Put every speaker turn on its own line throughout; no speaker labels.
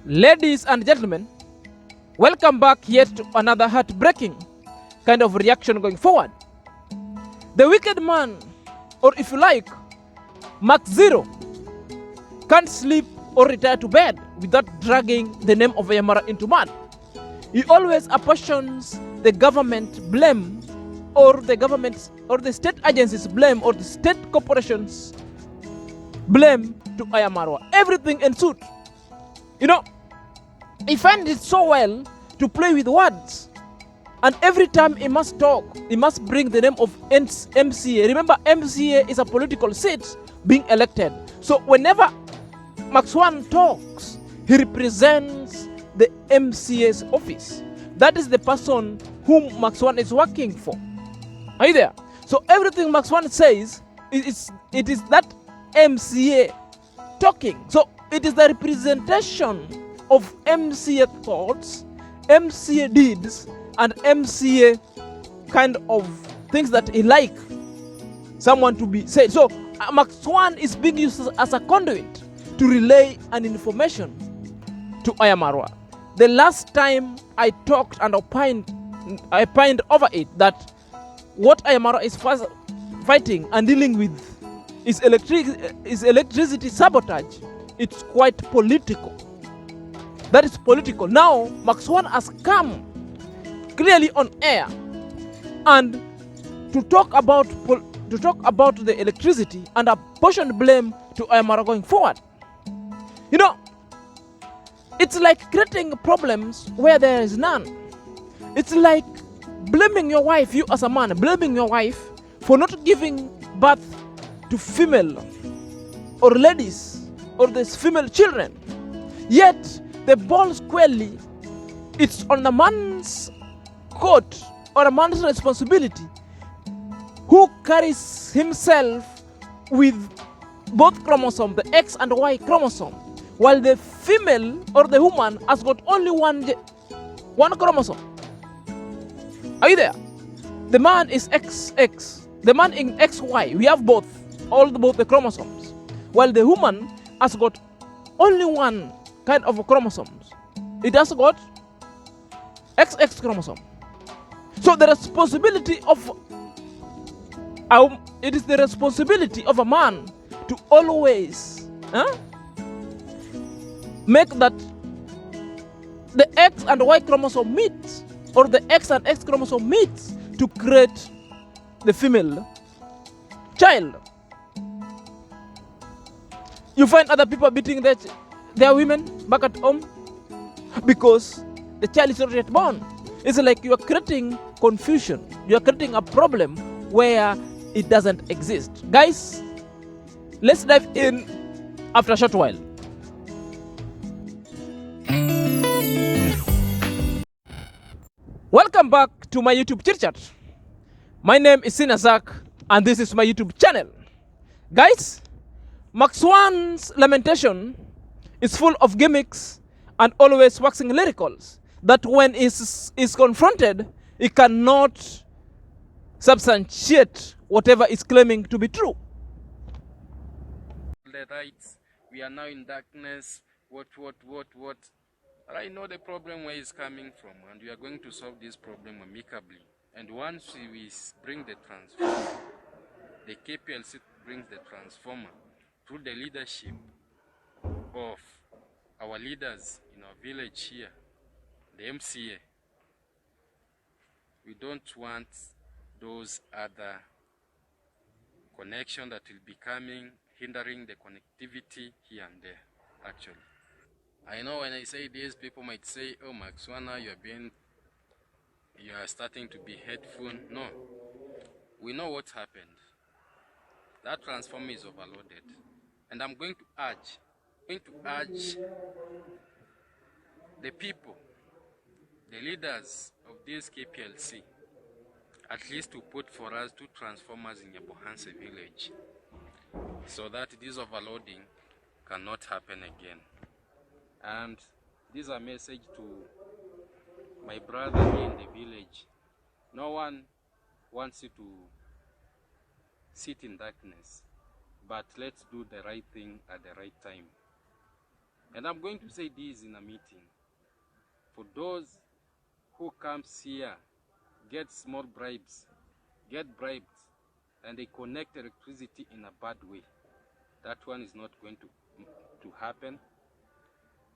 Ladies and gentlemen, welcome back yet to another heartbreaking kind of reaction going forward. The wicked man, or if you like, Mark Zero, can't sleep or retire to bed without dragging the name of Yamara into mud. He always apportions the government blame, or the government or the state agencies blame, or the state corporations blame to Ayamarwa. Everything in suit. You know, he finds it so well to play with words. And every time he must talk, he must bring the name of MCA. Remember, MCA is a political seat being elected. So whenever Maxwan talks, he represents the MCA's office. That is the person whom Maxwan is working for. Are you there? So everything Maxwan says, it is that MCA talking. So it is the representation of MCA thoughts, MCA deeds, and MCA kind of things that he like someone to be said. So Maxwan is being used as a conduit to relay an information to Ayamarwa. The last time I talked and I pined over it that what Ayamarwa is fighting and dealing with is electricity sabotage. It's quite political. That is political. Now Maxwan has come clearly on air and to talk about the electricity and apportion blame to Ayamarwa going forward. You know, it's like creating problems where there is none. It's like blaming your wife, you as a man, blaming your wife for not giving birth to female or ladies or these female children. Yet the ball squarely, it's on the man's coat or a man's responsibility who carries himself with both chromosomes, the X and Y chromosome, while the female or the woman has got only one chromosome. Are you there? The man is XX, the man in XY. We have both the chromosomes, while the woman has got only one kind of chromosomes. It has got XX chromosome. So the responsibility of it is the responsibility of a man to always make that the X and Y chromosome meet, or the X and X chromosome meets to create the female child. You find other people beating their women back at home because the child is not yet born. It's like you are creating confusion. You are creating a problem where it doesn't exist. Guys, let's dive in after a short while. Welcome back to my YouTube chit chat. My name is SnrZack and this is my YouTube channel. Guys, Maxwan's lamentation is full of gimmicks and always waxing lyricals that when is confronted, he cannot substantiate whatever is claiming to be true.
The rights, we are now in darkness, what. I know the problem where it's coming from, and we are going to solve this problem amicably. And once we bring the transformer, the KPLC brings the transformer through the leadership of our leaders in our village here, the MCA. We don't want those other connections that will be coming, hindering the connectivity here and there, actually. I know when I say this, people might say, oh, Maxwan, you are starting to be hateful. No, we know what happened. That transformer is overloaded. And I'm going to urge the people, the leaders of this KPLC, at least to put for us 2 transformers in Yabohanse village so that this overloading cannot happen again. And this is a message to my brother here in the village. No one wants you to sit in darkness, but let's do the right thing at the right time. And I'm going to say this in a meeting. For those who comes here, get small bribes, get bribed, and they connect electricity in a bad way, that one is not going to happen.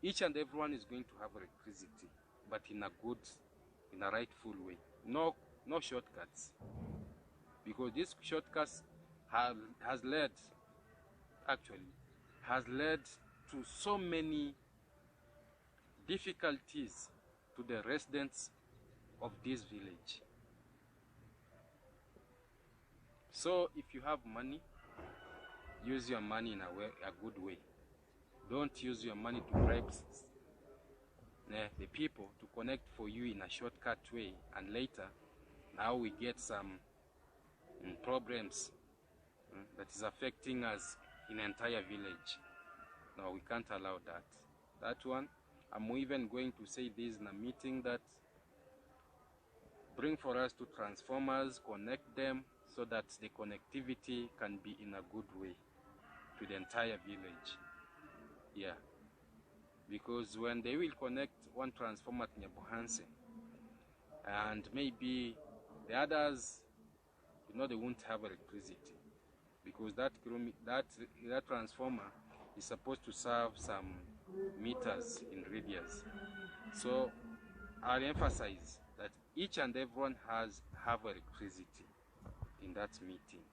Each and everyone is going to have electricity, but in a good, in a rightful way. No shortcuts. Because this shortcuts has led to so many difficulties to the residents of this village. So if you have money, use your money in a good way. Don't use your money to bribe the people to connect for you in a shortcut way, and later now we get some problems that is affecting us in the entire village. No, we can't allow that. That one, I'm even going to say this in a meeting, that bring for us 2 transformers, connect them so that the connectivity can be in a good way to the entire village. Yeah, because when they will connect 1 transformer to Nyabohanse, and maybe the others, they won't have electricity, because that transformer is supposed to serve some meters in radius. So I'll emphasize that each and everyone have electricity in that meeting.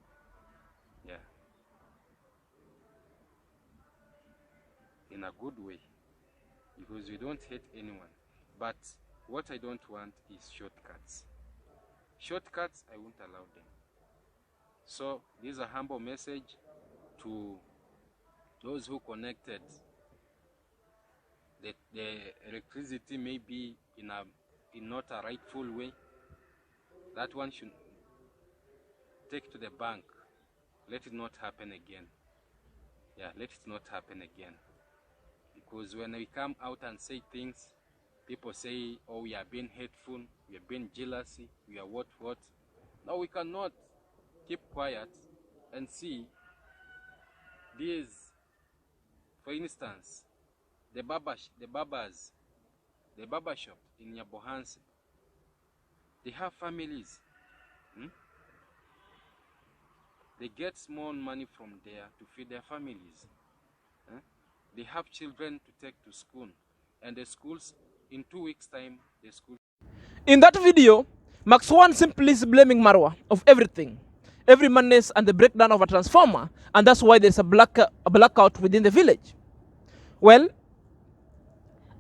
Yeah, in a good way, because we don't hate anyone. But what I don't want is shortcuts. Shortcuts, I won't allow them. So this is a humble message to those who connected the electricity, maybe in not a rightful way. That one should take to the bank. Let it not happen again. Yeah, let it not happen again. Because when we come out and say things, people say, oh, we are being hateful, we are being jealousy, we are what. No, we cannot keep quiet and see these. For instance, the barber shop in Nyabohanse, they have families. They get small money from there to feed their families. They have children to take to school, and the schools, in 2 weeks' time, the school.
In that video, Maxwan simply is blaming Marwa of everything, every madness and the breakdown of a transformer, and that's why there's a blackout within the village. Well,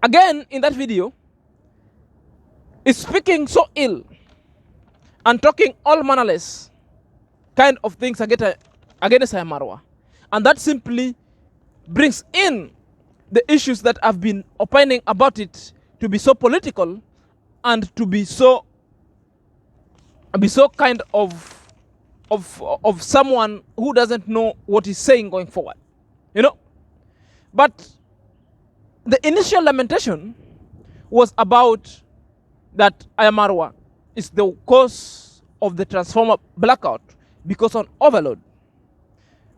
again in that video, is speaking so ill and talking all mannerless kind of things against Marwa, and that simply brings in the issues that have been opining about it to be so political and to be so kind of someone who doesn't know what he's saying going forward, But the initial lamentation was about that Marwa is the cause of the transformer blackout because of overload,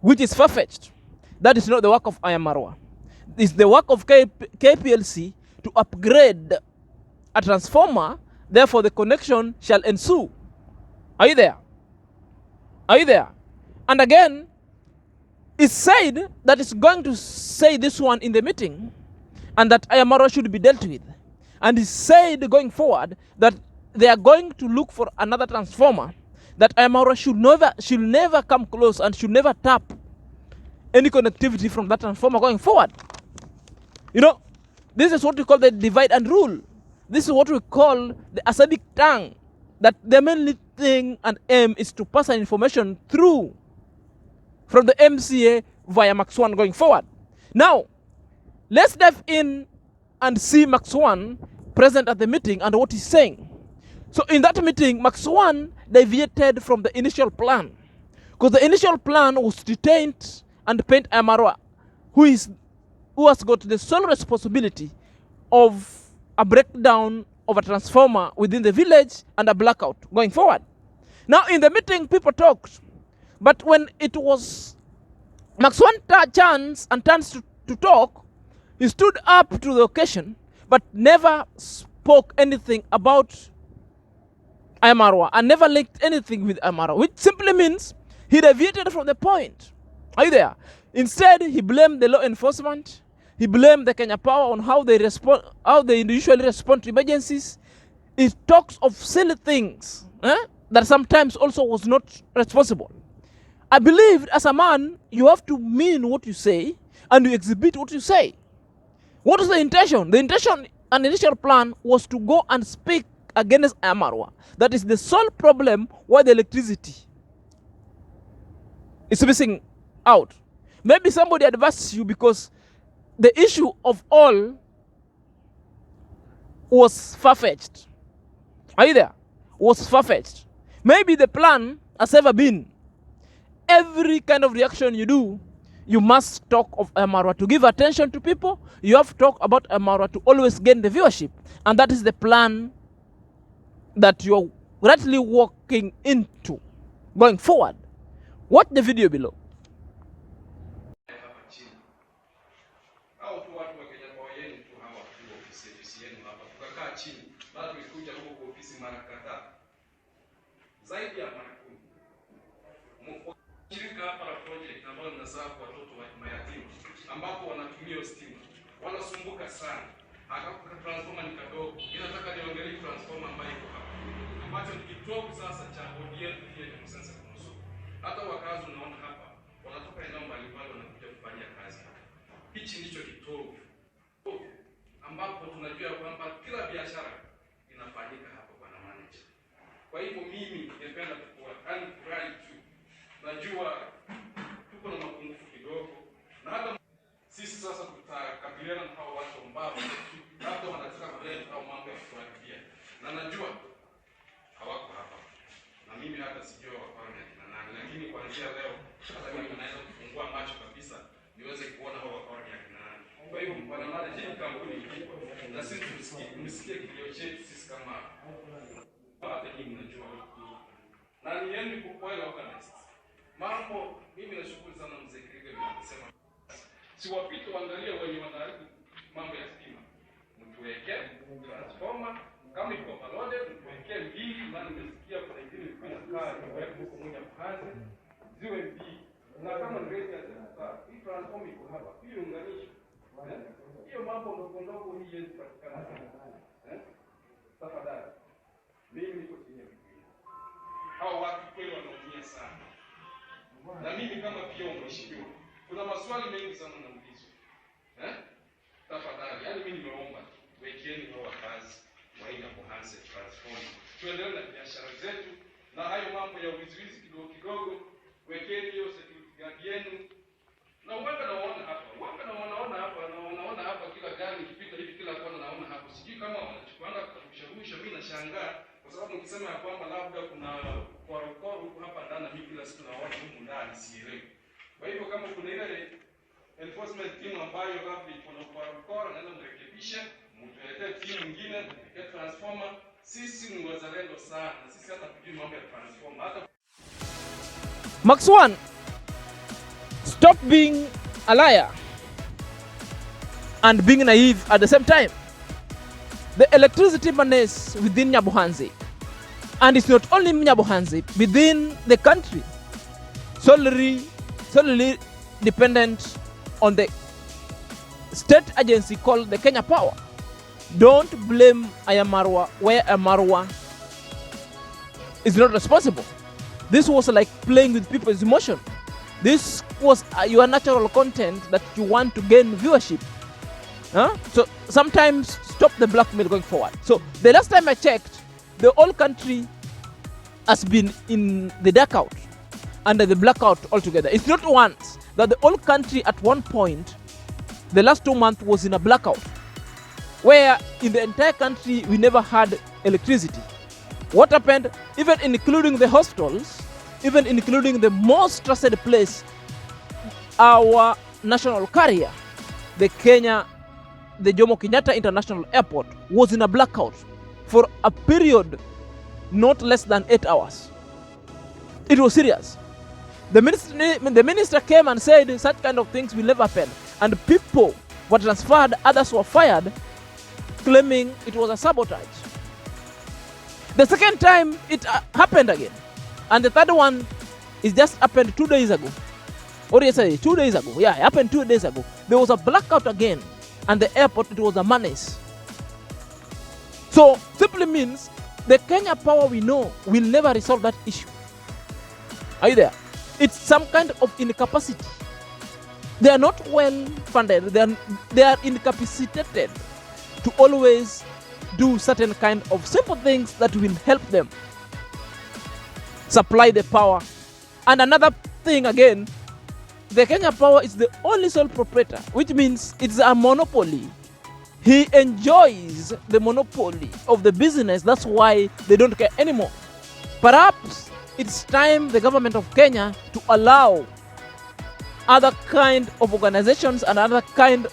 which is far-fetched. That is not the work of Marwa. It's the work of KPLC to upgrade a transformer, therefore the connection shall ensue. Are you there? Are you there? And again, it's said that it's going to say this one in the meeting, and that Marwa should be dealt with. And it's said going forward that they are going to look for another transformer, that Marwa should never come close and should never tap any connectivity from that transformer going forward. This is what we call the divide and rule. This is what we call the acidic tongue, that the main thing and aim is to pass an information through from the MCA via Maxwan going forward. Now, let's dive in and see Maxwan present at the meeting and what he's saying. So in that meeting, Maxwan deviated from the initial plan, because the initial plan was to taint and paint Marwa, who has got the sole responsibility of a breakdown of a transformer within the village and a blackout going forward. Now in the meeting, people talked, but when it was Maxwan turns to talk, He stood up to the occasion, but never spoke anything about A.M Marwa and never linked anything with A.M Marwa, which simply means he deviated from the point. Are you there? Instead, he blamed the law enforcement. He blamed the Kenya Power on how they usually respond to emergencies. He talks of silly things that sometimes also was not responsible. I believe as a man, you have to mean what you say and you exhibit what you say. What is the intention? The intention and initial plan was to go and speak against A.M Marwa. That is the sole problem why the electricity is missing out. Maybe somebody advised you because the issue of all was far-fetched. Are you there? Was far-fetched. Maybe the plan has ever been, every kind of reaction you do, you must talk of A.M Marwa to give attention to people. You have to talk about A.M Marwa to always gain the viewership. And that is the plan that you're rightly walking into going forward. Watch the video below.
Zaidi ya mara 10. Shirika hapa la project ambalo linazaa watoto wa mayatima ambapo wanatumia stima. Wanasumbuka sana. Akakuta transformer ni kadogo. Ninataka niongelee transformer ambayo iko hapa. Ambacho ni kitovu sasa cha ODF pia ni msasa kunusu. Hata wakazi unaona hapa wanatoka eneo mbalimbali wanakuja kufanya kazi hapa. Hichi ndicho kitovu ambapo tunajua kwamba kila biashara inafanyika hapa kwa manager. Kwa hivyo mimi ningependa kuwa furahi tu. Najua tuko na mapungufu kidogo na hata sisi sasa tutakabiliana na hao watu ambao hata wanataka kuleta au mambo ya kufuatilia. Na najua hawako hapa. Na mimi hata sijui wako na kina nani, lakini kuanzia leo hata mimi naweza kufungua macho kabisa niweze kuona hao wako na kina nani. Kwa hivyo bwana mada hii kampuni ipo na sisi tumsikie kilio chetu sisi kama hata nyinyi mnajua na niende kukwela organized mambo. Mimi nashukuru sana mzee Kirige anasema si wapite waangalie wenye wanaharibu mambo ya stima, mtuweke transformer kama iko loaded, mtuweke mbili, maana nimesikia kuna ingine kuna kaa huko moja mkazi ziwe mbili, na kama ni rate ya sasa hii transformer iko hapa, hiyo unganisho hiyo mambo ndogo ndogo hii yetu patikana tafadhali. Mimi niko chini ya Biblia. Hao watu kweli wanaumia sana. Na mimi kama pia mheshimiwa, kuna maswali mengi sana naulizwa. Tafadhali, yani mimi nimeomba wekeni hao wakazi waina kuanza transform. Tuendelee na biashara zetu na hayo mambo ya uwizi kidogo kidogo, wekeni hiyo security guard yenu. Na uwanga naona hapa kila gari ikipita hivi kila kona naona hapo. Sijui kama wanachukuanga kushawisha, mimi nashangaa. Kwa sababu nikisema ya kwamba labda kuna korokoro huko hapa ndani, mimi kila siku naona huko ndani sielewi. Kwa hivyo kama kuna ile enforcement team ambayo labda iko na korokoro, naweza mrekebisha, mtuletee team nyingine ya transformer. Sisi ni wazalendo sana, sisi hata tujui mambo ya transformer. Hata
Maxwan, stop being a liar and being naive at the same time. The electricity menace within Nyabohanzi, and it's not only Nyabohanzi, within the country, solely dependent on the state agency called the Kenya Power. Don't blame A.M Marwa where A.M Marwa is not responsible. This was like playing with people's emotion. This was your natural content that you want to gain viewership. So sometimes stop the blackmail going forward. So the last time I checked, the whole country has been in the darkout, under the blackout altogether. It's not once that the whole country at one point, the last 2 months was in a blackout, where in the entire country we never had electricity. What happened, even including the hospitals, even including the most trusted place, our national carrier, the Jomo Kenyatta International Airport, was in a blackout for a period not less than 8 hours. It was serious. The minister came and said such kind of things will never happen. And people were transferred, others were fired, claiming it was a sabotage. The second time it happened again. And the third one is just happened 2 days ago. Or yesterday, 2 days ago. Yeah, it happened 2 days ago. There was a blackout again. And the airport, it was a menace. So, simply means the Kenya Power we know will never resolve that issue. Are you there? It's some kind of incapacity. They are not well funded. They are incapacitated to always do certain kind of simple things that will help them supply the power. And another thing again, the Kenya Power is the only sole proprietor, which means it's a monopoly. He enjoys the monopoly of the business. That's why they don't care anymore. Perhaps it's time the government of Kenya to allow other kind of organizations and other kind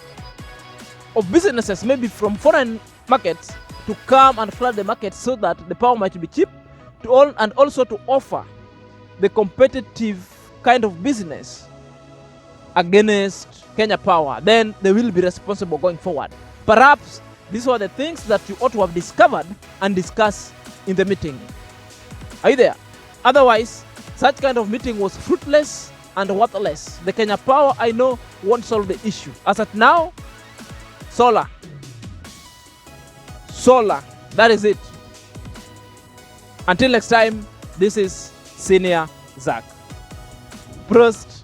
of businesses, maybe from foreign markets, to come and flood the market so that the power might be cheap, and also to offer the competitive kind of business against Kenya Power. Then they will be responsible going forward. Perhaps these were the things that you ought to have discovered and discussed in the meeting. Are you there? Otherwise, such kind of meeting was fruitless and worthless. The Kenya Power, I know, won't solve the issue. As at now, solar. That is it. Until next time, this is SnrZack. Prost.